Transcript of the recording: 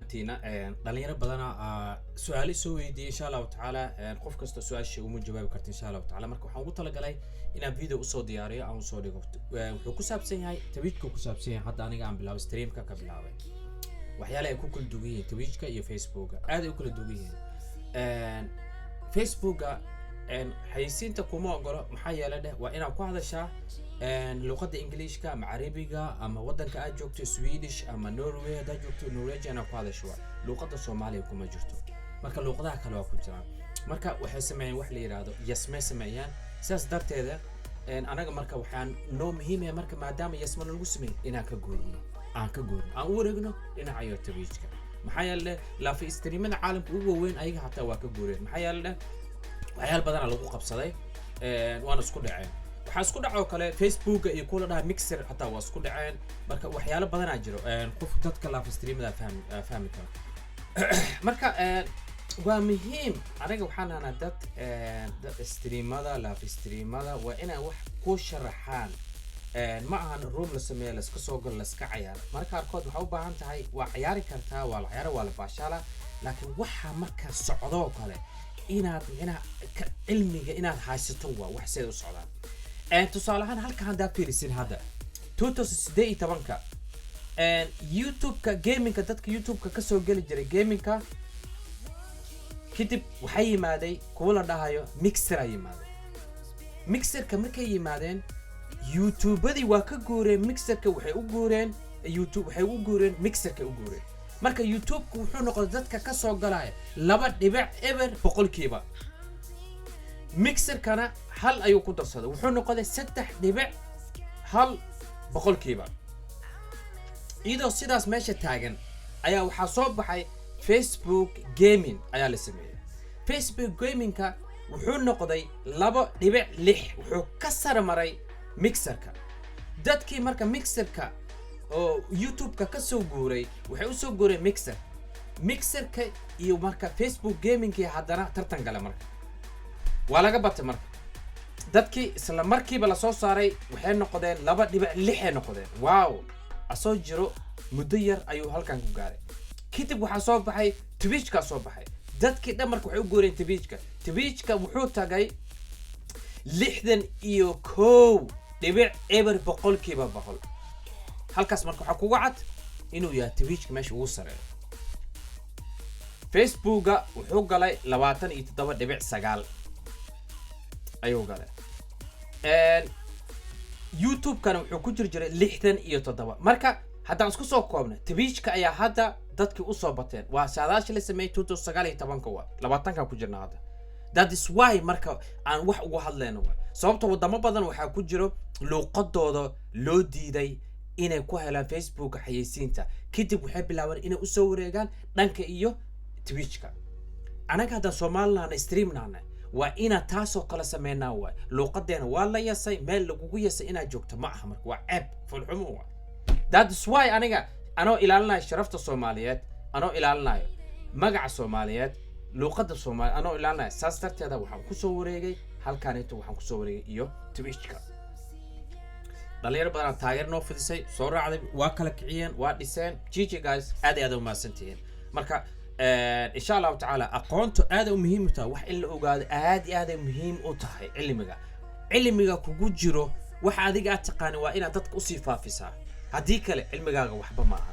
fahantiina dhalinyaro badana su'aalo soo weydiiyay insha Allah ta'ala qof kasta su'aasha uu jawaabi karto insha Allah ta'ala marka waxaan ugu talagalay inaan video u soo diyaariyo aan soo dhigo wuxuu ku saabsan yahay Twitch-ka ku saabsan yahay hadda aniga aan bilaabo stream-ka ka bilaabay waxyaalaha ay ku kala duwan yihiin Twitch-ka iyo Facebook-ka aad ay u kala duwan yihiin Facebook-ka xayisiinta kuma ogolo maxaa yeelay waa inaad ku hadashaa luqadda Englishka ama Carabiga ama wadanka aad joogto Swedish ama Norway aad joogto Norwegian ku hadasho luqadda Soomaaliya kuma jirto marka luqadaha kale waa ku jiraan marka waxay sameeyeen wax la yiraahdo yasme sameeyaan sidaas darteeda anaga marka waxaan noo muhiim ah marka maadaama yasme lagu sameeyo inaan ka guurno aan u wareegno dhinaca Twitch-ka maxaa yeelay live streamada caalamka ugu weyn ayaga hataa waa ka guureen maxaa yeelay waxyaal badan lagu qabsaday waan isku dhaceen waxa isku dhaco kale Facebook iyo kula dhaha Mixer hataa waa isku dhaceen marka waxyaalo badan aa jiro qof dadka live streamada fahmi kara marka waa muhiim aniga waxaan ana dad streamada live streamada waa inay wax ku sharaxaan ma ahan room la sameeyo la iska soo gal la iska ciyaar marka arkood waxa u baahan tahay waa ciyaari kartaa waa la ciyaar waa la baashala laakiin waxa marka socdo kale inaad cilmiga inaad haysato waa wax sida u socdaan tusaalahan halka hada fiirisin hada 2018ka YouTube-ka gaming-ka dadka YouTube-ka ka soo gali jiray gaming-ka kadib waxay yimaaday kuwa la dhahayo Mixer ay yimaaday Mixer-ka markay yimaadeen YouTube-badii waa ka guureen Mixer-ka waxay u guureen YouTube waxay u guureen Mixer-ka u guureen marka YouTube-ku wuxuu noqday dadka ka soo galay 2.0% Mixer-kana hal ayuu ku darsaday wuxuu noqday 3.1% idoo sidaas meesha taagan ayaa waxa soo baxay Facebook gaming ayaa la sameeyay Facebook gaming-ka wuxuu noqday 2.6 wuxuu ka sarmaray Mixer-ka dadkii marka Mixer-ka oo YouTube-ka ka soo guuray waxay u soo guuray Mixer-ka iyo marka Facebook gaming-ka haddana tartan gala marka waa laga batay marka dadkii isla markiiba la soo saaray waxay noqdeen 2.6 ay noqdeen wow asoo jiro muddo yar ayuu halkan ku gaaray kadib waxa soo baxay Twitch-ka soo baxay dadkii dhamarka waxay u guureen Twitch-ka wuxuu tagay 61.1% halkaas marka waxa kugu cad inuu yahay Twitch-ka meesha ugu sareeyo Facebook-ga wuxuu galay 27.9 ayuu galay YouTube-kana wuxuu ku jiray 67 marka haddaan isku soo koobno Twitch-ka ayaa hadda dadkii u soo bateen waa saadaasha la sameeyay 2019 waa 20ka ku jirna hadda that is why marka aan wax ugu hadlayno sababtoo wadamo badan waxa ku jiro luqadooda loo diiday inay ku helaan Facebook xayeysiinta kadib waxay bilaabeen inay u soo wareegaan dhanka iyo Twitch-ka anaga hadda Soomaaliland streamnana waa ina taasoo kala sameynaa waa luqadeena waa la yasay meel lagu yasay ina joogto ma aha marka waa ceeb fulxumo that is why aniga anoo ilaalinayo sharafta Soomaaliyeed anoo ilaalinayo magaca Soomaaliyeed luqadda Soomaali anoo ilaalinayo saas darteeda waxaan ku soo wareegay halkaan inta waxaan ku soo wareegay iyo Twitch-ka dhalinyaro badan taageer noo fidisay soo raacday waa kala kiciyeen waa dhiseen GG guys aad u maasantiin marka insha Allah ta'ala aqoontu aad u muhiim u tahay wax in la ogaado aad muhiim u tahay cilmiga kugu jiro wax adiga aad taqaan waa inaad dadka u sii faafisaa haddii kale cilmigaaga waxba ma aha